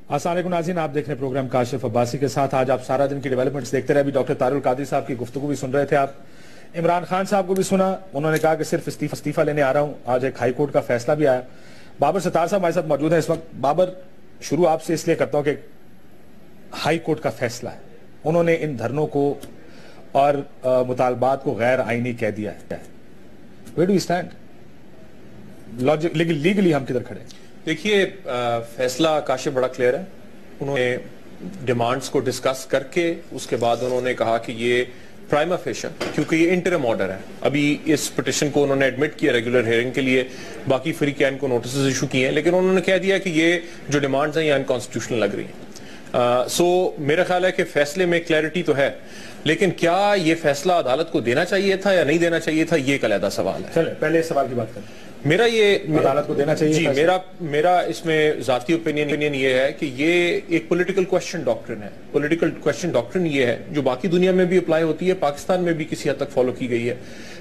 السلام علیکم ناظرین، آپ دیکھ رہے ہیں پروگرام کاشف عباسی کے ساتھ. آج آپ سارا دن کی ڈیولپمنٹس دیکھتے رہے. ابھی ڈاکٹر طاہر القادری صاحب کی گفتگو بھی سن رہے تھے آپ. عمران خان صاحب کو بھی سنا، انہوں نے کہا کہ صرف استعفیٰ لینے آ رہا ہوں. آج ایک ہائی کورٹ کا فیصلہ بھی آیا. بابر ستار صاحب ہمارے ساتھ موجود ہیں اس وقت. بابر، شروع آپ سے اس لیے کرتا ہوں کہ ہائی کورٹ کا فیصلہ ہے، انہوں نے ان دھرنوں کو اور مطالبات کو غیر آئینی کہہ دیا ہے. Where do we stand? Legally ہم کدھر کھڑے ہیں؟ دیکھیے، فیصلہ کاشف بڑا کلیئر ہے. انہوں نے ڈیمانڈز کو ڈسکس کر کے اس کے بعد انہوں نے کہا کہ یہ پرائما فیشا، کیونکہ یہ انٹرم آرڈر ہے. ابھی اس پٹیشن کو انہوں نے ایڈمٹ کیا ریگولر ہیئرنگ کے لیے، باقی فریقین کو نوٹسز ایشو کیے ہیں، لیکن انہوں نے کہہ دیا کہ یہ جو ڈیمانڈز ہیں یہ انکانسٹیٹیوشنل لگ رہی ہیں. سو میرا خیال ہے کہ فیصلے میں کلیئرٹی تو ہے، لیکن کیا یہ فیصلہ عدالت کو دینا چاہیے تھا یا نہیں دینا چاہیے تھا، یہ ایک علیحدہ سوال ہے. چلیں پہلے اس سوال کی بات کریں. میرا یہ عدالت کو دینا چاہیے. جی، میرا اس میں ذاتی اوپینین یہ ہے کہ یہ ایک پولیٹیکل کویسچن ڈاکٹرن ہے. پولیٹیکل کویسچن ڈاکٹرن یہ ہے جو باقی دنیا میں بھی اپلائی ہوتی ہے، پاکستان میں بھی کسی حد تک فالو کی گئی ہے،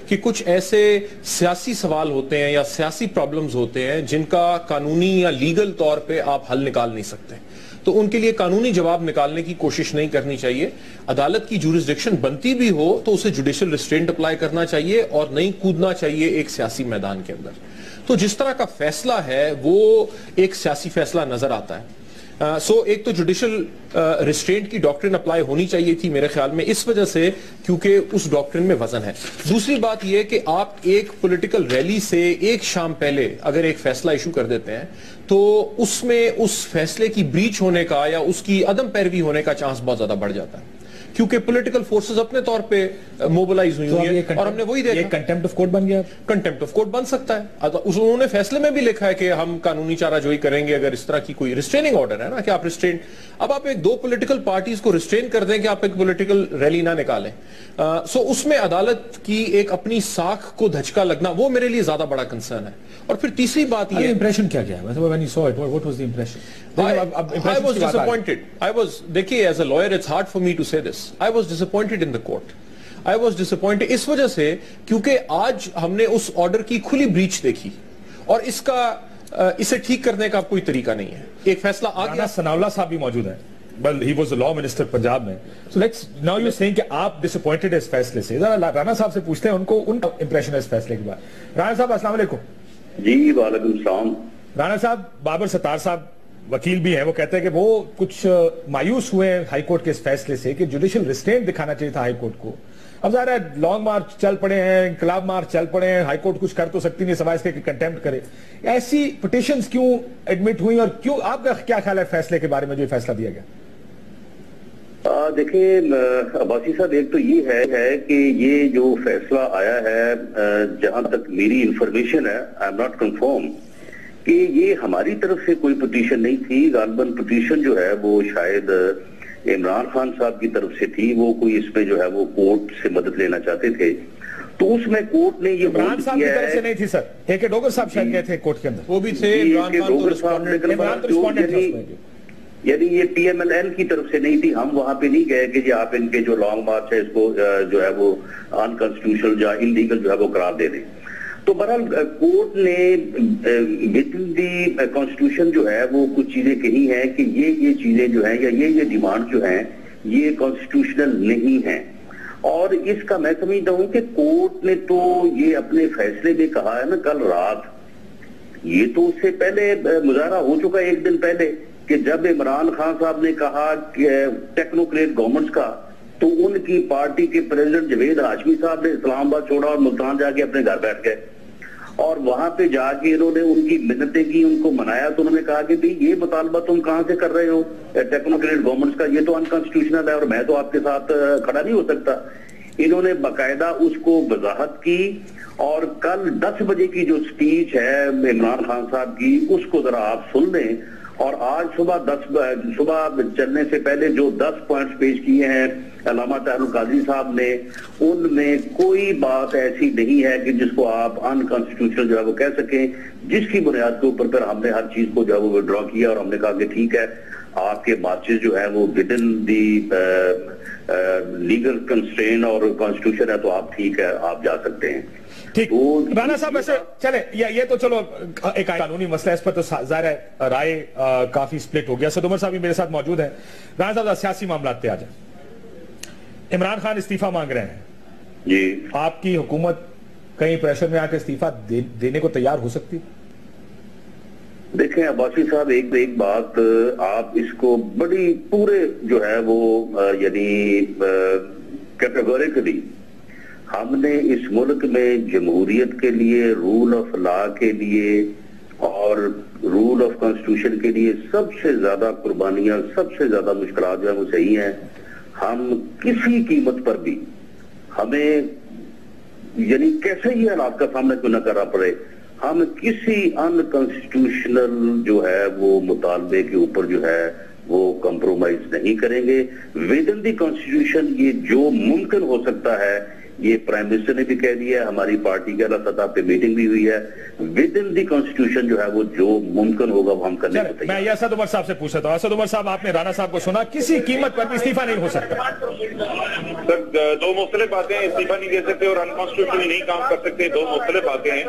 کہ کچھ ایسے سیاسی سوال ہوتے ہیں یا سیاسی پرابلمز ہوتے ہیں جن کا قانونی یا لیگل طور پہ آپ حل نکال نہیں سکتے، تو ان کے لیے قانونی جواب نکالنے کی کوشش نہیں کرنی چاہیے. عدالت کی جورسڈکشن بنتی بھی ہو تو اسے جوڈیشل ریسٹرینٹ اپلائی کرنا چاہیے اور نہیں کودنا چاہیے ایک سیاسی میدان کے اندر. تو جس طرح کا فیصلہ ہے وہ ایک سیاسی فیصلہ نظر آتا ہے. سو ایک تو جوڈیشل ریسٹرینٹ کی ڈاکٹرن اپلائی ہونی چاہیے تھی میرے خیال میں، اس وجہ سے کیونکہ اس ڈاکٹرن میں وزن ہے. دوسری بات یہ کہ آپ ایک پولیٹیکل ریلی سے ایک شام پہلے اگر ایک فیصلہ ایشو کر دیتے ہیں تو اس میں اس فیصلے کی بریچ ہونے کا یا اس کی عدم پیروی ہونے کا چانس بہت زیادہ بڑھ جاتا ہے، کیونکہ پولیٹیکل فورسز اپنے طور پہ موبلائز ہوئی ہیں اور ہم نے وہی دیکھا. یہ کنٹیمپٹ آف کورٹ بن گیا. کنٹیمپٹ آف کورٹ بن سکتا ہے. انہوں نے فیصلے میں بھی لکھا ہے کہ ہم قانونی چارہ جوئی کریں گے اگر اس طرح کی کوئی ریسٹریننگ آرڈر ہے نا، کہ آپ ریسٹرین، اب آپ ایک دو پولیٹیکل پارٹیز کو ریسٹرین کر دیں کہ آپ ایک پولیٹیکل ریلی نہ نکالیں. سو اس میں عدالت کی ایک اپنی ساکھ کو دھچکا لگنا وہ میرے لیے زیادہ بڑا کنسرن ہے. اور پھر تیسری بات یہ امپریشن کیا ہے؟ when you saw it, what was the impression? I was disappointed. دیکھیے as a lawyer it's hard for me to say this. I was disappointed in the court. I was disappointed اس وجہ سے کیونکہ آج ہم نے اس order کی کھلی breach دیکھی اور اسے ٹھیک کرنے کا کوئی طریقہ نہیں ہے. ایک فیصلہ آ گیا. ثناء اللہ صاحب بھی موجود ہیں. Well, he was the law minister Punjab میں. So now you're saying کہ آپ disappointed اس فیصلے سے. رانا صاحب سے پوچھتے ہیں ان کو ان کا امپریشن ہے اس فیصلے کے بعد. رانا صاحب السلام علیکم. جی وعلیکم السلام. رانا صاحب، بابر ستار صاحب وکیل بھی ہیں، وہ کہتے ہیں کہ وہ کچھ مایوس ہوئے ہیں ہائی کورٹ کے اس فیصلے سے کہ جوڈیشل ریسٹرینٹ دکھانا چاہیے تھا ہائی کورٹ کو. اب ظاہر ہے لانگ مارچ چل پڑے ہیں، انقلاب مارچ چل پڑے ہیں، ہائی کورٹ کچھ کر تو سکتی نہیں سوائے اس کے کہ کنٹیمپٹ کرے. ایسی پٹیشنز کیوں ایڈمٹ ہوئی اور کیوں، آپ کا کیا خیال ہے فیصلے کے بارے میں جو فیصلہ دیا گیا؟ دیکھیں عباسی صاحب، ایک تو یہ ہے کہ یہ جو فیصلہ آیا ہے، جہاں تک میری انفارمیشن ہے، آئی ایم ناٹ کنفرم، کہ یہ ہماری طرف سے کوئی پٹیشن نہیں تھی. غالباً پٹیشن جو ہے وہ شاید عمران خان صاحب کی طرف سے تھی. وہ کوئی اس میں جو ہے وہ کورٹ سے مدد لینا چاہتے تھے، تو اس میں کورٹ نے یہ عمران صاحب کی طرف سے نہیں تھی سر. اے کے ڈوگر صاحب شاید گئے تھے کورٹ کے اندر. وہ بھی تھے. یعنی یہ پی ایم ایل این کی طرف سے نہیں تھی. ہم وہاں پہ نہیں گئے کہ جی آپ ان کے جو لانگ مارچ ہے اس کو جو ہے وہ انکانسٹیٹیوشنل یا انلیگل جو ہے وہ قرار دے دیں. تو بہرحال کورٹ نے ود دی کانسٹیٹیوشن جو ہے وہ کچھ چیزیں کہی ہیں کہ یہ چیزیں جو ہیں یا یہ ڈیمانڈ جو ہیں یہ کانسٹیٹیوشنل نہیں ہیں. اور اس کا میں سمجھتا ہوں کہ کورٹ نے تو یہ اپنے فیصلے میں کہا ہے نا کل رات، یہ تو اس سے پہلے مظاہرہ ہو چکا ایک دن پہلے، کہ جب عمران خان صاحب نے کہا کہ ٹیکنوکریٹ گورنمنٹس کا، تو ان کی پارٹی کے پریزیڈنٹ جوید ہاشمی صاحب نے اسلام آباد چھوڑا اور ملتان جا کے اپنے گھر بیٹھ گئے. اور وہاں پہ جا کے انہوں نے ان کی منتیں کی، ان کو منایا. تو انہوں نے کہا کہ یہ مطالبہ تم کہاں سے کر رہے ہو ٹیکنوکریٹ گورنمنٹس کا، یہ تو انکانسٹیٹیوشنل ہے اور میں تو آپ کے ساتھ کھڑا نہیں ہو سکتا. انہوں نے باقاعدہ اس کو وضاحت کی. اور کل 10 بجے کی جو سپیچ ہے عمران خان صاحب کی، اس کو ذرا آپ سن لیں. اور آج صبح چلنے سے پہلے جو 10 پوائنٹس پیش کیے ہیں علامہ طاہر القادری صاحب نے، ان میں کوئی بات ایسی نہیں ہے کہ جس کو آپ انکانسٹیٹیوشنل جو ہے وہ کہہ سکیں، جس کی بنیاد کے اوپر پھر ہم نے ہر چیز کو جو ہے وہ وڈرا کیا اور ہم نے کہا کہ ٹھیک ہے، آپ کے مارچز جو ہے وہ with in the legal constraint اور کانسٹیٹیوشن ہے تو آپ ٹھیک ہے، آپ جا سکتے ہیں. ٹھیک. رانا صاحب ویسے چلیں یہ تو چلو ایک قانونی مسئلہ ہے، اس پر تو ظاہر ہے رائے کافی سپلٹ ہو گیا. اسد عمر صاحب بھی میرے ساتھ موجود ہیں. رانا صاحب سیاسی معاملات پہ آ جائیں. عمران خان استعفیٰ مانگ رہے ہیں جی، آپ کی حکومت کہیں پریشر میں آ کے استعفیٰ دینے کو تیار ہو سکتی؟ دیکھیں عباسی صاحب، ایک بات آپ اس کو بڑی پورے جو ہے وہ یعنی کیٹیگوریکلی ہم نے اس ملک میں جمہوریت کے لیے، رول آف لا کے لیے اور رول آف کانسٹیٹیوشن کے لیے سب سے زیادہ قربانیاں، سب سے زیادہ مشکلات جو ہیں وہ صحیح ہیں. ہم کسی قیمت پر بھی ہمیں یعنی کیسے ہی حالات کا سامنا کیوں نہ کرنا پڑے، ہم کسی ان کانسٹیٹیوشنل جو ہے وہ مطالبے کے اوپر جو ہے وہ کمپرومائز نہیں کریں گے. ود ان دی کانسٹیٹیوشن یہ جو ممکن ہو سکتا ہے، یہ پرائم منسٹر نے بھی کہہ دیا ہے، ہماری پارٹی کے اعلیٰ سطح پہ میٹنگ بھی ہوئی ہے، ود ان دی کانسٹیٹیوشن جو ہے وہ جو ممکن ہوگا وہ ہم کرنے کو تیار. میں یہ اسد عمر صاحب سے پوچھ رہا ہوں. اسد عمر صاحب، آپ نے رانا صاحب کو سنا، کسی قیمت پر بھی استعفیٰ نہیں ہو سکتا. سر دو مختلف باتیں ہیں، استعفیٰ نہیں دے سکتے اور ان کانسٹیٹیوشنلی نہیں کام کر سکتے، دو مختلف باتیں ہیں.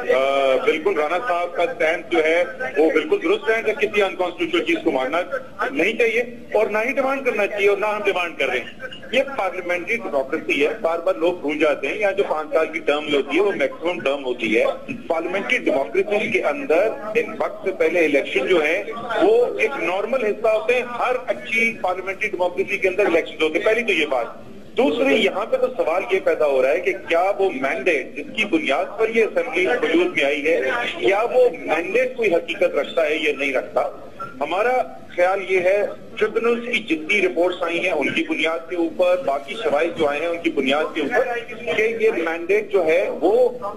بالکل رانا صاحب کا سٹینڈ جو ہے وہ بالکل درست ہے کہ کسی ان کانسٹیٹیوشنل چیز کو ماننا نہیں چاہیے اور نہ ہی ڈیمانڈ کرنا چاہیے اور نہ ہم ڈیمانڈ کر رہے ہیں. یہ پارلیمنٹری ڈیموکریسی ہے. بار بار لوگ بھول جاتے ہیں یہاں جو 5 سال کی ٹرم ہوتی ہے وہ میکسیمم ٹرم ہوتی ہے. پارلیمنٹری ڈیموکریسی کے اندر ان وقت سے پہلے الیکشن جو ہے وہ ایک نارمل حصہ ہوتے ہیں. ہر اچھی پارلیمنٹری ڈیموکریسی کے اندر الیکشن ہوتے ہیں. پہلی تو یہ بات. دوسری، یہاں پہ تو سوال یہ پیدا ہو رہا ہے کہ کیا وہ مینڈیٹ جس کی بنیاد پر یہ اسمبلی وجود میں آئی ہے، کیا وہ مینڈیٹ کوئی حقیقت رکھتا ہے یا نہیں رکھتا. ہمارا خیال یہ ہے ٹریبونلز کی جتنی رپورٹس آئی ہیں ان کی بنیاد کے اوپر، باقی شواہد جو آئے ہیں ان کی بنیاد کے اوپر، کہ یہ مینڈیٹ جو ہے وہ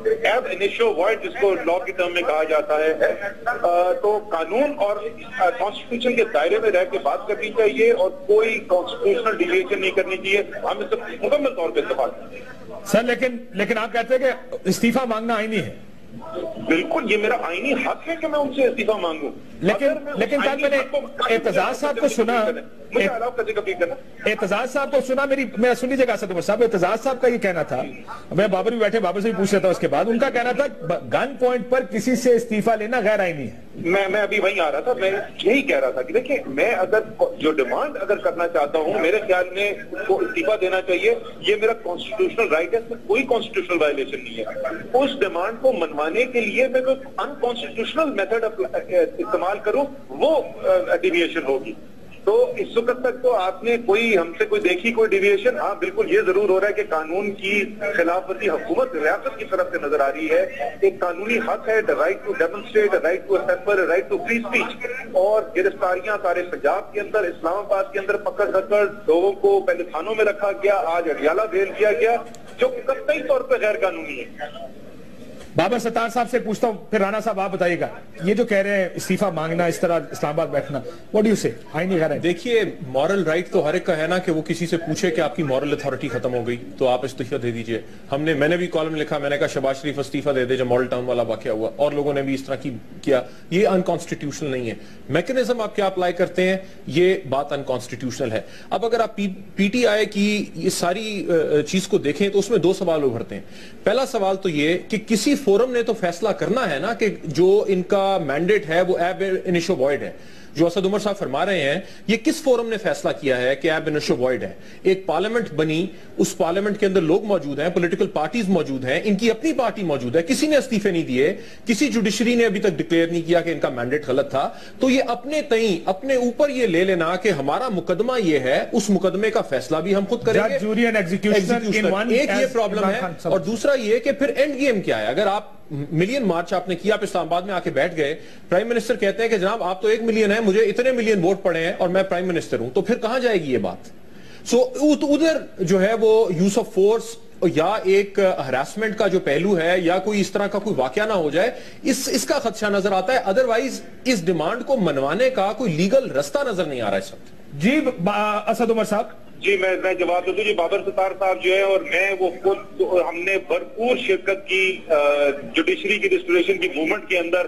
ایب انیشو وائڈ جس کو لا کی ٹرم میں کہا جاتا ہے، تو قانون اور کانسٹیٹیوشن کے دائرے میں رہ کے بات کرنی چاہیے اور کوئی کانسٹیٹیوشنل ڈیویشن نہیں کرنی چاہیے. ہم اس سے مکمل طور پہ اتفاق کرتے ہیں. سر لیکن آپ کہتے ہیں کہ استعفیٰ مانگنا آئینی ہے. بالکل، یہ میرا آئینی حق ہے کہ میں ان سے استعفیٰ مانگوں. لیکن کل میں نے اعتزاز صاحب کو سنا، اعتزاز صاحب کو سنا، میرا سن لیجیے گا اسد عمر صاحب. اعتزاز صاحب کا یہ کہنا تھا، میں بابر بھی بیٹھے، بابر سے بھی پوچھ رہا تھا اس کے بعد، ان کا کہنا تھا گن پوائنٹ پر کسی سے استعفیٰ لینا غیر آئینی ہے. میں ابھی وہیں آ رہا تھا، میں یہی کہہ رہا تھا کہ دیکھیں میں اگر جو ڈیمانڈ اگر کرنا چاہتا ہوں، میرے خیال میں اس کو استعفیٰ دینا چاہیے. یہ میرا کانسٹیٹیوشنل رائٹ ہے، اس میں کوئی کانسٹیٹیوشنل وائلیشن نہیں ہے. اس ڈیمانڈ کو منوانے کے لیے میں کوئی ان کانسٹیٹیوشنل میتھڈ استعمال کروں وہ ڈیویشن ہوگی. تو اس وقت تک تو آپ نے ہم سے کوئی دیکھی کوئی ڈیویشن؟ ہاں بالکل یہ ضرور ہو رہا ہے کہ قانون کی خلاف ورزی حکومت ریاست کی طرف سے نظر آ رہی ہے. ایک قانونی حق ہے، right to demonstrate, right to assemble, right to free speech. اور گرفتاریاں سارے پنجاب کے اندر، اسلام آباد کے اندر پکڑ دھکڑ، لوگوں کو پہلے تھانوں میں رکھا گیا، آج اڈیالہ جیل کیا گیا، جو قطعی طور پہ غیر قانونی ہے. بابر ستار صاحب سے پوچھتا ہوں، پھر رانا صاحب آپ بتائیے گا. یہ جو کہہ رہے ہیں استعفیٰ مانگنا، اس طرح اسلام آباد بیٹھنا، what do you say؟ آئینی غیر ہے؟ دیکھیے مورل رائٹ تو ہر ایک کا ہے نا کہ وہ کسی سے پوچھے کہ آپ کی مورل اتھارٹی ختم ہو گئی تو آپ استعفیٰ دے دیجئے. میں نے بھی کالم لکھا، میں نے کہا شہباز شریف استعفیٰ دے دے جب ماڈل ٹاؤن والا واقعہ ہوا، اور لوگوں نے بھی اس طرح کیا. یہ انکانسٹیٹیوشنل نہیں ہے. میکنزم آپ کیا اپلائی کرتے ہیں، یہ بات انکانسٹیٹیوشنل ہے. اب اگر آپ پی ٹی آئی کی یہ ساری چیز کو دیکھیں تو اس میں 2 سوال ابھرتے ہیں. پہلا سوال تو یہ کہ کسی فورم نے تو فیصلہ کرنا ہے نا کہ جو ان کا مینڈیٹ ہے وہ ایب انیشو وائڈ ہے. جو اسد عمر صاحب فرما رہے ہیں، یہ کس فورم نے فیصلہ کیا ہے کہ ایب انیشو وائڈ ہے؟ ایک پارلیمنٹ بنی، اس پارلیمنٹ کے اندر لوگ موجود ہیں، پولیٹیکل پارٹیز موجود ہیں، ان کی اپنی پارٹی موجود ہے، کسی نے استعفے نہیں دیے، کسی جوڈیشری نے ابھی تک ڈکلیئر نہیں کیا کہ ان کا مینڈیٹ غلط تھا. تو یہ اپنے اوپر یہ لے لینا کہ ہمارا مقدمہ یہ ہے، اس مقدمے کا فیصلہ بھی ہم خود کریں گے. ایک یہ پرابلم ہے. اور دوسرا یہ کہ پھر اینڈ گیم کیا ہے. اگر آپ ملین مارچ آپ نے کیا، آپ اسلام آباد میں آ کے بیٹھ گئے، پرائم منسٹر کہتے ہیں کہ جناب آپ تو 1 ملین ہیں، مجھے اتنے ملین ووٹ پڑے ہیں اور میں پرائم منسٹر ہوں، تو پھر کہاں جائے گی یہ بات؟ ادھر جو ہے وہ یوز آف فورس یا ایک ہراسمنٹ کا جو پہلو ہے یا کوئی اس طرح کا کوئی واقعہ نہ ہو جائے، اس کا خدشہ نظر آتا ہے. ادروائز اس ڈیمانڈ کو منوانے کا کوئی لیگل رستہ نظر نہیں آ رہا ہے. جی اسد عمر صاحب. جی میں جواب دوں. جی بابر ستار صاحب جو ہے اور میں وہ خود ہم نے بھرپور شرکت کی جوڈیشری کی ریسٹوریشن کی موومنٹ کے اندر.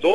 2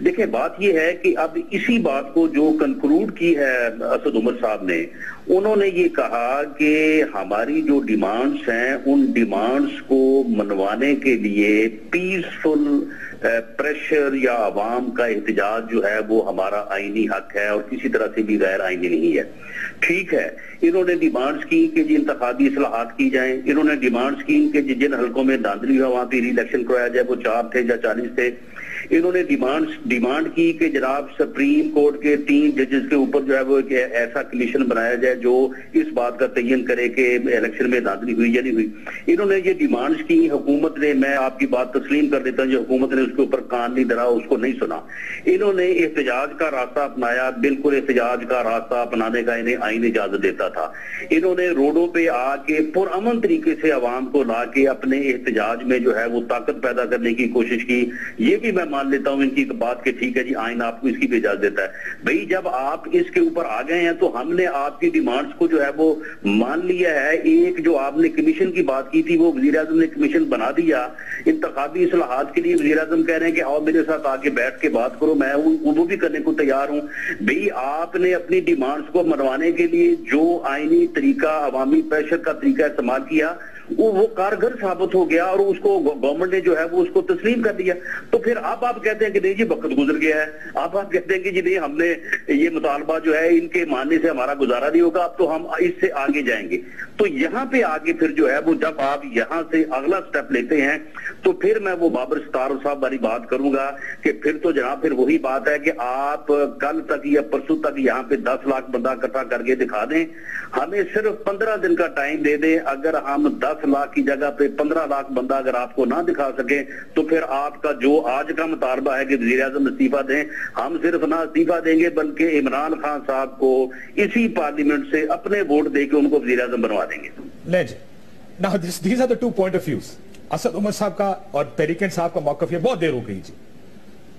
دیکھیں بات یہ ہے کہ اب اسی بات کو جو کنکلوڈ کی ہے اسد عمر صاحب نے، انہوں نے یہ کہا کہ ہماری جو ڈیمانڈز ہیں ان ڈیمانڈز کو منوانے کے لیے پیسفل پریشر یا عوام کا احتجاج جو ہے وہ ہمارا آئینی حق ہے اور کسی طرح سے بھی غیر آئینی نہیں ہے۔ ٹھیک ہے، انہوں نے ڈیمانڈز کی کہ جی انتخابی اصلاحات کی جائیں، انہوں نے ڈیمانڈز کی کہ جن حلقوں میں دھاندلی ہوا وہاں پہ ری الیکشن کرایا جائے، وہ 4 تھے یا 40 تھے۔ انہوں نے ڈیمانڈ کی کہ جناب سپریم کورٹ کے 3 ججز کے اوپر جو ہے وہ ایک ایسا کمیشن بنایا جائے جو اس بات کا تعین کرے کہ الیکشن میں دھاندلی ہوئی یا نہیں ہوئی۔ انہوں نے یہ ڈیمانڈز کی، حکومت نے، میں آپ کی بات تسلیم کر دیتا ہوں، جو حکومت نے اس کے اوپر کان نہیں دھرا، اس کو نہیں سنا۔ انہوں نے احتجاج کا راستہ اپنایا، بالکل احتجاج کا راستہ اپنانے کا انہیں آئین اجازت دیتا تھا۔ انہوں نے روڈوں پہ آ کے پرامن طریقے سے عوام کو لا کے اپنے احتجاج میں جو ہے وہ طاقت پیدا کرنے کی کوشش کی۔ یہ بھی میں مان لیتا ہوں ان کی بات کہ ٹھیک ہے جی آئین آپ کو اس کی بھی اجازت دیتا ہے۔ بھئی جب آپ اس کے اوپر آ گئے ہیں تو ہم نے آپ کی ڈیمانڈز کو جو ہے وہ مان لیا ہے۔ ایک جو آپ نے کمیشن کی بات کی تھی وہ وزیر اعظم نے کمیشن بنا دیا انتخابی اصلاحات کے لیے۔ وزیر اعظم کہہ رہے ہیں کہ آؤ میرے ساتھ آ کے بیٹھ کے بات کرو، میں وہ بھی کرنے کو تیار ہوں۔ بھئی آپ نے اپنی ڈیمانڈز کو منوانے کے لیے جو آئینی طریقہ عوامی پریشر کا طریقہ استعمال کیا وہ کارگر ثابت ہو گیا اور اس کو گورنمنٹ نے جو ہے وہ اس کو تسلیم کر دیا۔ تو پھر آپ کہتے ہیں کہ نہیں جی وقت گزر گیا ہے، آپ کہتے ہیں کہ جی نہیں ہم نے یہ مطالبہ جو ہے ان کے ماننے سے ہمارا گزارا نہیں ہوگا، اب تو ہم اس سے آگے جائیں گے۔ تو یہاں پہ آگے پھر جو ہے وہ جب آپ یہاں سے اگلا سٹیپ لیتے ہیں تو پھر میں وہ بابر ستار صاحب والی بات کروں گا کہ پھر تو جناب پھر وہی بات ہے کہ آپ کل تک یا پرسوں تک یہاں پہ 10 لاکھ بندہ اکٹھا کر کے دکھا دیں، ہمیں صرف 15 دن کا ٹائم دے دیں۔ اگر ہم 10 لاکھ کی جگہ پہ 15 لاکھ بندہ اگر آپ کو نہ دکھا سکیں تو پھر آپ کا جو آج کا مطالبہ ہے کہ وزیر اعظم استعفیٰ دیں، ہم صرف نہ استعفیٰ دیں گے بلکہ عمران خان صاحب کو اسی پارلیمنٹ سے اپنے ووٹ دے کے ان کو وزیر اعظم بنوا دیں گے۔ Now these are the 2 point of views. Asad Umar صاحب کا اور پیریکن صاحب کا موقف یہ بہت دیر ہو گئی جی،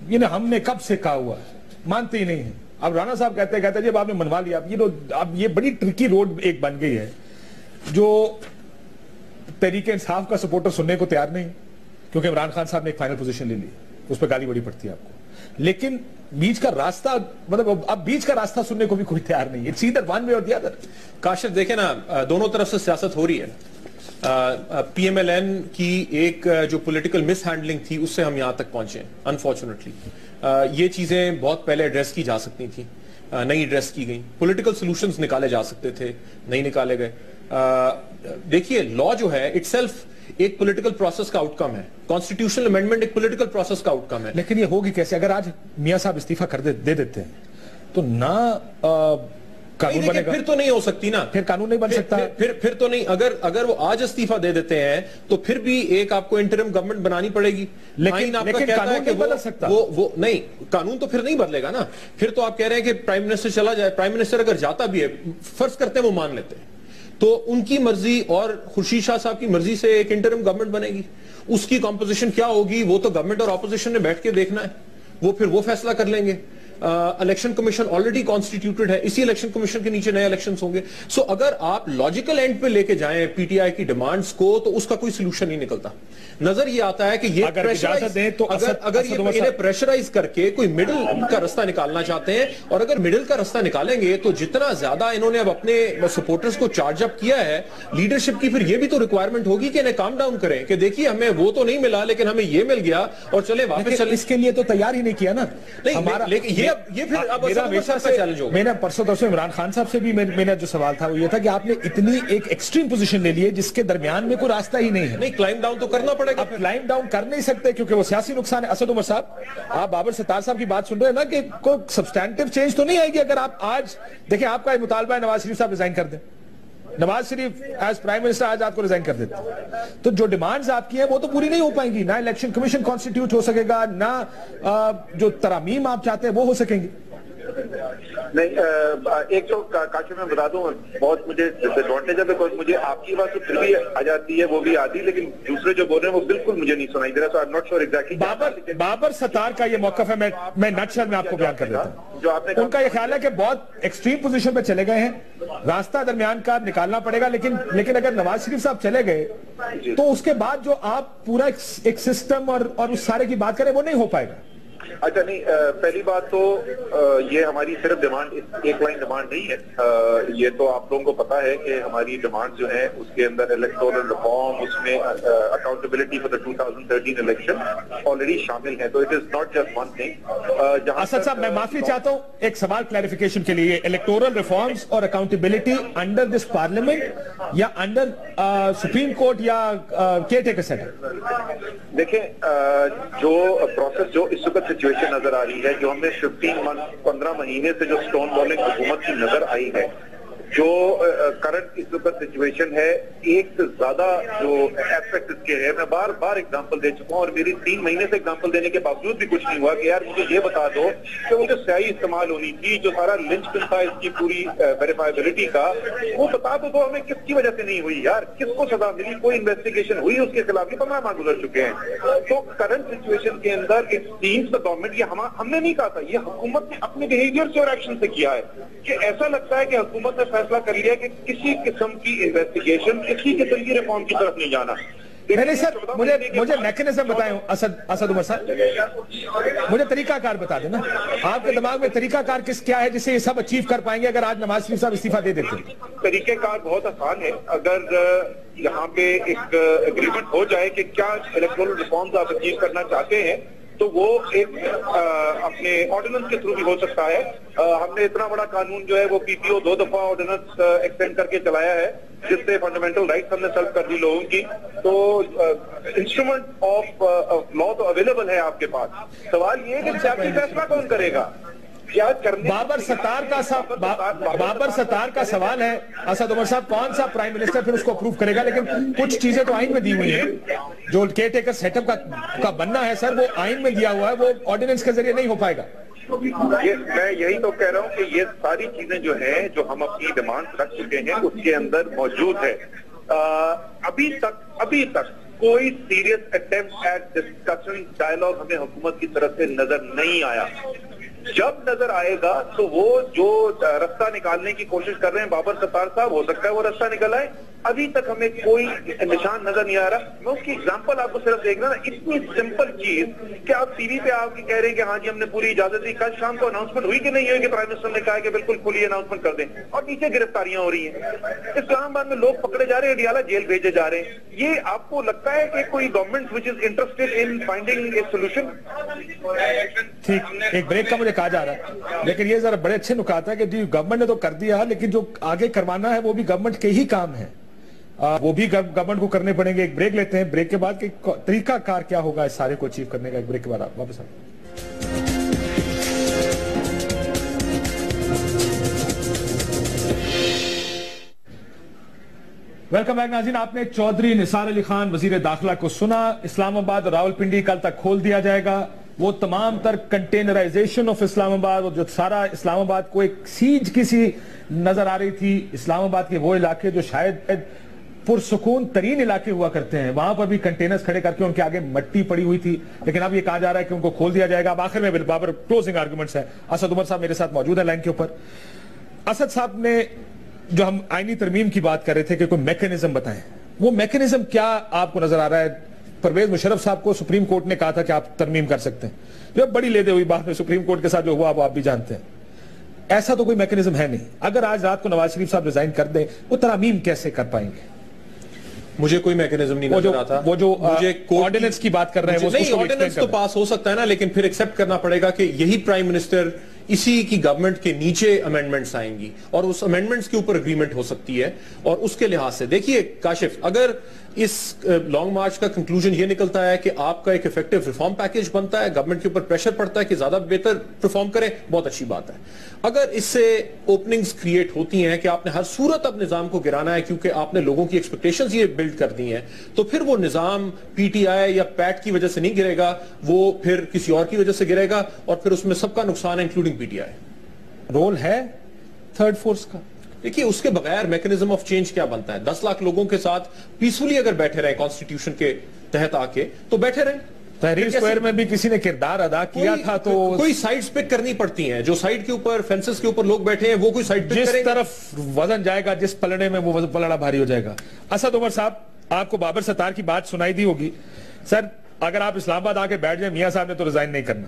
یہ نا ہم نے کب سے کہا ہوا ہے، مانتے ہی نہیں ہیں۔ اب رانا صاحب کہتے ہیں جب آپ نے منوا لیا، اب یہ بڑی ٹرکی روڈ ایک بن گئی ہے جو تحریک انصاف کا سپورٹر سننے کو تیار نہیں، کیونکہ عمران خان صاحب نے ایک فائنل پوزیشن لے لی، اس پہ گالی بڑی پڑتی ہے آپ کو، لیکن بیچ کا راستہ مطلب اب بیچ کا راستہ سننے کو بھی کوئی تیار نہیں ہے۔ It's either one way or the other۔ Kashif دیکھیں نا، دونوں طرف سے سیاست ہو رہی ہے۔ پی ایم ایل این کی ایک جو پولیٹیکل مس ہینڈلنگ تھی اس سے ہم یہاں تک پہنچے ہیں انفارچونیٹلی۔ یہ چیزیں بہت پہلے ایڈریس کی جا سکتی تھیں، نہیں ایڈریس کی گئیں۔ پولیٹیکل سولوشنز نکالے جا سکتے تھے، نہیں نکالے گئے۔ دیکھیے لا جو ہے اٹ سیلف ایک پولیٹیکل پروسیس کا آؤٹ کم ہے، کانسٹیٹیوشنل امینڈمنٹ ایک پولیٹیکل پروسیس کا آؤٹ کم ہے۔ لیکن یہ ہوگی کیسے؟ اگر آج میاں صاحب استعفیٰ کر دے دیتے ہیں تو نہ قانون بنے گا، پھر تو نہیں ہو سکتی نا، پھر قانون نہیں بن سکتا، پھر تو نہیں۔ اگر وہ آج استعفیٰ دے دیتے ہیں تو پھر بھی ایک آپ کو انٹرم گورنمنٹ بنانی پڑے گی، لیکن قانون نہیں بدل سکتا۔ وہ نہیں، قانون تو پھر نہیں بدلے گا نا۔ پھر تو آپ کہہ رہے ہیں کہ پرائم منسٹر چلا جائے، پرائم منسٹر اگر جاتا بھی ہے، فرض کرتے ہیں وہ مان لیتے ہیں، تو ان کی مرضی اور خورشید شاہ صاحب کی مرضی سے ایک انٹرم گورنمنٹ بنے گی۔ اس کی کمپوزیشن کیا ہوگی وہ تو گورنمنٹ اور اپوزیشن نے بیٹھ کے دیکھنا ہے، وہ پھر وہ فیصلہ کر لیں گے۔ الیکشن کمیشن آلریڈی کانسٹیٹیوٹڈ ہے، اسی الیکشن کمیشن کے نیچے نئے الیکشنز ہوں گے۔ سو اگر آپ لاجیکل اینڈ پہ لے کے جائیں پی ٹی آئی کی ڈیمانڈز کو تو اس کا کوئی سلوشن نہیں نکلتا۔ نظر یہ آتا ہے کہ یہ اگر انہیں پریشرائز کر کے کوئی مڈل کا رستہ نکالنا چاہتے ہیں، اور اگر مڈل کا رستہ نکالیں گے تو جتنا زیادہ انہوں نے اب اپنے سپورٹرز کو چارج اپ کیا ہے، لیڈرشپ کی پھر یہ بھی تو ریکوائرمنٹ ہوگی کہ انہیں کام ڈاؤن کریں کہ دیکھیے ہمیں وہ تو نہیں ملا لیکن ہمیں یہ مل گیا اور چلے واپس چلیں۔ اس کے لیے تو تیار ہی نہیں کیا نا لیکن یہ پھر اب میں نے پرسوں عمران خان صاحب سے بھی میرا جو سوال تھا وہ یہ تھا کہ آپ نے اتنی ایک ایکسٹریم پوزیشن لے لی ہے جس کے درمیان میں کوئی راستہ ہی نہیں ہے۔ نہیں، کلائم ڈاؤن تو کرنا پڑے گا۔ آپ کلائم ڈاؤن کر نہیں سکتے کیونکہ وہ سیاسی نقصان ہے۔ اسد عمر صاحب، آپ بابر ستار صاحب کی بات سن رہے ہیں نا کہ کوئی سبسٹینٹیو چینج تو نہیں آئے گی اگر آپ آج دیکھیں آپ کا مطالبہ ہے نواز شریف صاحب ریزائن کر دیں، Nawaz Sharif as prime minister آج آپ کو ریزائن کر دیتے تو جو ڈیمانڈز آپ کی ہیں وہ تو پوری نہیں ہو پائیں گی، نہ الیکشن کمیشن کانسٹیٹیوٹ ہو سکے گا، نہ جو ترامیم آپ چاہتے ہیں وہ ہو سکیں گی۔ نہیں، ایک تو کاشف میں بتا دوں بہت مجھے ڈس ایڈوانٹیج ہے، بیکاز مجھے آپ کی بات تو پھر بھی آ جاتی ہے، وہ بھی آتی، لیکن دوسرے جو بول رہے ہیں وہ بالکل مجھے نہیں سنائی دے رہا، so I'm not sure exactly۔ Babar ستار کا یہ موقف ہے، میں نٹشل میں آپ کو بیان کر دیتا ہوں۔ ان کا یہ خیال ہے کہ بہت ایکسٹریم پوزیشن پہ چلے گئے ہیں، راستہ درمیان کا نکالنا پڑے گا، لیکن اگر نواز شریف صاحب چلے گئے تو اس کے بعد جو آپ پورا ایک سسٹم اور اس سارے کی بات کریں وہ نہیں ہو پائے گا۔ اچھا نہیں، پہلی بات تو یہ ہماری صرف ڈیمانڈ ایک لائن ڈیمانڈ نہیں ہے، یہ تو آپ لوگوں کو پتا ہے کہ ہماری ڈیمانڈ جو ہے اس کے اندر الیکٹورل ریفارم، اس میں accountability for the 2013 election already شامل ہے، تو it is not just one thing. Asad صاحب میں معافی چاہتا ہوں ایک سوال کلیریفیکیشن کے لیے، الیکٹورل ریفارمز اور اکاؤنٹیبلٹی انڈر دس پارلیمنٹ یا انڈر سپریم کورٹ یا کیئر ٹیکر سیٹ اپ؟ دیکھیں جو پروسیس جو اس وقت سچویشن نظر آ رہی ہے، جو ہمیں 15 مہینے سے جو سٹون والنگ حکومت کی نظر آئی ہے، جو کرنٹ اس وقت سچویشن ہے، ایک سے زیادہ جو ایسپیکٹ اس کے ہے، میں بار بار اگزامپل دے چکا ہوں اور میری 3 مہینے سے اگزامپل دینے کے باوجود بھی کچھ نہیں ہوا کہ یار مجھے یہ بتا دو کہ وہ جو سیاہی استعمال ہونی تھی، جو سارا لنچ پن تھا اس کی پوری ویریفائبلٹی کا، وہ بتا دو ہمیں کس کی وجہ سے نہیں ہوئی یار، کس کو سزا ملی، کوئی انویسٹیگیشن ہوئی اس کے خلاف؟ 15 ماہ گزر چکے ہیں۔ تو کرنٹ سچویشن کے اندر اٹ سیمز دا گورنمنٹ، یہ ہم نے نہیں کہا تھا، یہ حکومت نے اپنے بہیویئر سے اور ایکشن سے کیا ہے کہ ایسا لگتا ہے کہ حکومت نے فیصلہ کر لیا کہ کسی قسم کی انویسٹیگیشن، کسی قسم کی ریفارم کی طرف نہیں جانا۔ نہیں سر، مجھے میکنزم بتائیں اسد عمر صاحب، مجھے طریقہ کار بتا دینا، آپ کے دماغ میں طریقہ کار کیا ہے جس سے یہ سب اچیو کر پائیں گے اگر آج نواز شریف صاحب استعفیٰ دے دیتے ہیں؟ طریقہ کار بہت آسان ہے، اگر یہاں پہ ایک اگریمنٹ ہو جائے کہ کیا الیکٹورل ریفارمز آپ اچیو کرنا چاہتے ہیں تو وہ ایک اپنے آرڈیننس کے تھرو بھی ہو سکتا ہے۔ ہم نے اتنا بڑا قانون جو ہے وہ پی پی او 2 دفعہ آرڈیننس ایکسٹینڈ کر کے چلایا ہے جس سے فنڈامنٹل رائٹس ہم نے سرو کر دی لوگوں کی، تو انسٹرومنٹ آف لا تو اویلیبل ہے آپ کے پاس۔ سوال یہ ہے کہ سیاسی فیصلہ کون کرے گا؟ بابر ستار کا سوال ہے اسد عمر صاحب، کون سا پرائم منسٹر پھر اس کو اپروو کرے گا؟ لیکن کچھ چیزیں تو آئین میں دی ہوئی ہیں، جو کیئر ٹیکر سیٹ اپ کا بننا ہے سر، وہ آئین میں دیا ہوا ہے، وہ آرڈیننس کے ذریعے نہیں ہو پائے گا۔ میں یہی تو کہہ رہا ہوں کہ یہ ساری چیزیں جو ہیں جو ہم اپنی ڈیمانڈ رکھ چکے ہیں اس کے اندر موجود ہے۔ ابھی تک کوئی serious attempt at discussion dialogue ہمیں حکومت کی طرف سے نظر نہیں آیا۔ جب نظر آئے گا تو وہ جو رستہ نکالنے کی کوشش کر رہے ہیں بابر ستار صاحب، ہو سکتا ہے وہ رستہ نکل آئے۔ ابھی تک ہمیں کوئی نشان نظر نہیں آ رہا۔ میں اس کی اگزامپل آپ کو صرف دیکھنا نا، اتنی سمپل چیز کہ آپ ٹی وی پہ آپ کی کہہ رہے ہیں کہ ہاں جی ہم نے پوری اجازت دی، کل شام کو اناؤنسمنٹ ہوئی کہ نہیں ہوئی کہ پرائم منسٹر نے کہا کہ بالکل کھلی اناؤنسمنٹ کر دیں، اور نیچے گرفتاریاں ہو رہی ہیں، اسلام آباد میں لوگ پکڑے جا رہے ہیں، اڈیالہ جیل بھیجے جا رہے ہیں۔ یہ آپ کو لگتا ہے کہ کوئی government which is interested in finding a solution? ٹھیک، ایک بریک کا مجھے کہا جا رہا ہے، لیکن یہ ذرا بڑے اچھے نکات ہے کہ جی گورنمنٹ نے تو کر دیا، لیکن جو آگے کروانا ہے وہ بھی گورنمنٹ کے ہی کام ہے، وہ بھی گورنمنٹ کو کرنے پڑیں گے۔ ایک بریک لیتے ہیں، بریک کے بعد کہ طریقہ کار کیا ہوگا اس سارے کو اچیو کرنے کا، ایک بریک کے بعد آپ واپس آئیں۔ ویلکم بیک ناظرین، آپ نے چودھری نثار علی خان وزیر داخلہ کو سنا۔ اسلام آباد اور راولپنڈی کل تک کھول دیا جائے گا۔ وہ تمام تر کنٹینرائزیشن آف اسلام آباد، جو سارا اسلام آباد کو ایک سیج کسی نظر آ رہی تھی، اسلام آباد کے وہ علاقے جو شاید پرسکون ترین علاقے ہوا کرتے ہیں، وہاں پر بھی کنٹینرز کھڑے کر کے ان کے آگے مٹی پڑی ہوئی تھی، لیکن اب یہ کہا جا رہا ہے کہ ان کو کھول دیا جائے گا۔ اب آخر میں بابر کلوزنگ آرگومنٹس ہیں، اسد عمر صاحب میرے ساتھ موجود ہیں لائن کے اوپر۔ اسد صاحب نے جو ہم آئینی ترمیم کی بات کر رہے تھے کہ کوئی میکنزم بتائیں، وہ میکنزم کیا آپ کو نظر آ رہا ہے؟ پرویز مشرف صاحب کو سپریم کورٹ نے کہا تھا کہ آپ ترمیم کر سکتے ہیں، جو بڑی لیدے ہوئی بات میں سپریم کورٹ کے ساتھ جو ہوا وہ آپ بھی جانتے ہیں۔ ایسا تو کوئی میکنزم ہے نہیں، اگر آج رات کو نواز شریف صاحب ریزائن کر دیں، وہ ترامیم کیسے کر پائیں گے؟ مجھے کوئی میکنزم نہیں نظر آتا۔ وہ جو آرڈیننس کی بات کر رہے ہیں، نہیں، آرڈیننس تو پاس ہو سکتا ہے نا، لیکن پھر ایکسپٹ کرنا پڑے گا کہ یہی پرائم منسٹر، اسی کی گورنمنٹ کے نیچے امینڈمنٹس آئیں گی اور اس امینڈمنٹس کے اوپر اگریمنٹ ہو سکتی ہے۔ اور اس کے لحاظ سے دیکھیے کاشف، اگر اس لانگ مارچ کا کنکلوژن یہ نکلتا ہے کہ آپ کا ایک ایفیکٹو ریفارم پیکیج بنتا ہے، گورنمنٹ کے اوپر پریشر پڑتا ہے کہ زیادہ بہتر پرفارم کریں، بہت اچھی بات ہے۔ اگر اس سے اوپننگز کریٹ ہوتی ہیں کہ آپ نے ہر صورت اب نظام کو گرانا ہے کیونکہ آپ نے لوگوں کی ایکسپیکٹیشنز یہ بلڈ کر دی ہیں، تو پھر وہ نظام پی ٹی آئی یا پیٹ کی وجہ سے نہیں گرے گا، وہ پھر کسی اور کی وجہ سے گرے گا، اور پھر اس میں سب کا نقصان ہے including P T I. Role ہے تھرڈ فورس کا؟ دیکھیے اس کے بغیر میکنزم آف چینج کیا بنتا ہے؟ 10 لاکھ لوگوں کے ساتھ پیسفلی اگر بیٹھے رہیں کانسٹیٹیوشن کے تحت آ کے، تو بیٹھے رہیں۔ تحریر اسکوائر میں بھی کسی نے کردار ادا کیا تھا، تو کوئی سائڈز پک کرنی پڑتی ہیں، جو سائڈ کے اوپر فینسز کے اوپر لوگ بیٹھے ہیں وہ کوئی سائڈ پک کریں گے، جس طرف وزن جائے گا، جس پلڑے میں وہ پلڑا بھاری ہو جائے گا۔ اسد عمر صاحب، آپ کو بابر ستار کی بات سنائی دی ہوگی۔ سر اگر آپ اسلام آباد آ کے بیٹھ جائیں، میاں صاحب نے تو ریزائن نہیں کرنا،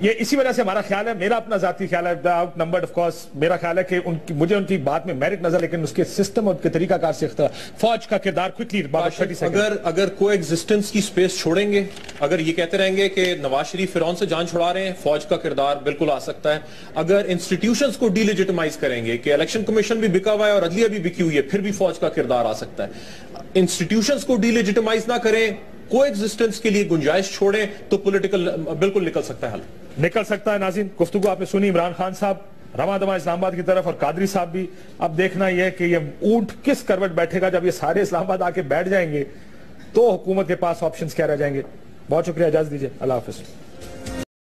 یہ اسی وجہ سے ہمارا خیال ہے, میرا اپنا ذاتی خیال ہے, آؤٹ نمبرڈ آف کورس, میرا خیال ہے کہ مجھے ان کی بات میں میرٹ نظر, لیکن اس کے سسٹم اور کے طریقہ کار سے فوج کا کردار اگر کو ایگزسٹنس کی سپیس چھوڑیں گے, اگر یہ کہتے رہیں گے کہ نواز شریف فرعون سے جان چھڑا رہے ہیں, فوج کا کردار بالکل آ سکتا ہے. اگر انسٹیٹیوشنز کو ڈی لیجیٹمائز کریں گے کہ الیکشن کمیشن بھی بکا ہوا ہے اور عدلیہ بھی بکی ہوئی ہے, پھر بھی فوج کا کردار آ سکتا ہے. انسٹیٹیوشنز کو ڈی لیجیٹمائز نہ کریں, کو ایگزسٹنس کے لیے گنجائش چھوڑیں, تو پولیٹیکل بالکل نکل سکتا ہے حل, نکل سکتا ہے. ناظرین, گفتگو آپ نے سنی عمران خان صاحب رواں دواں اسلام آباد کی طرف, اور قادری صاحب بھی. اب دیکھنا یہ کہ یہ اونٹ کس کروٹ بیٹھے گا. جب یہ سارے اسلام آباد آ کے بیٹھ جائیں گے تو حکومت کے پاس آپشنز کیا رہ جائیں گے. بہت شکریہ, اجازت دیجیے, اللہ حافظ.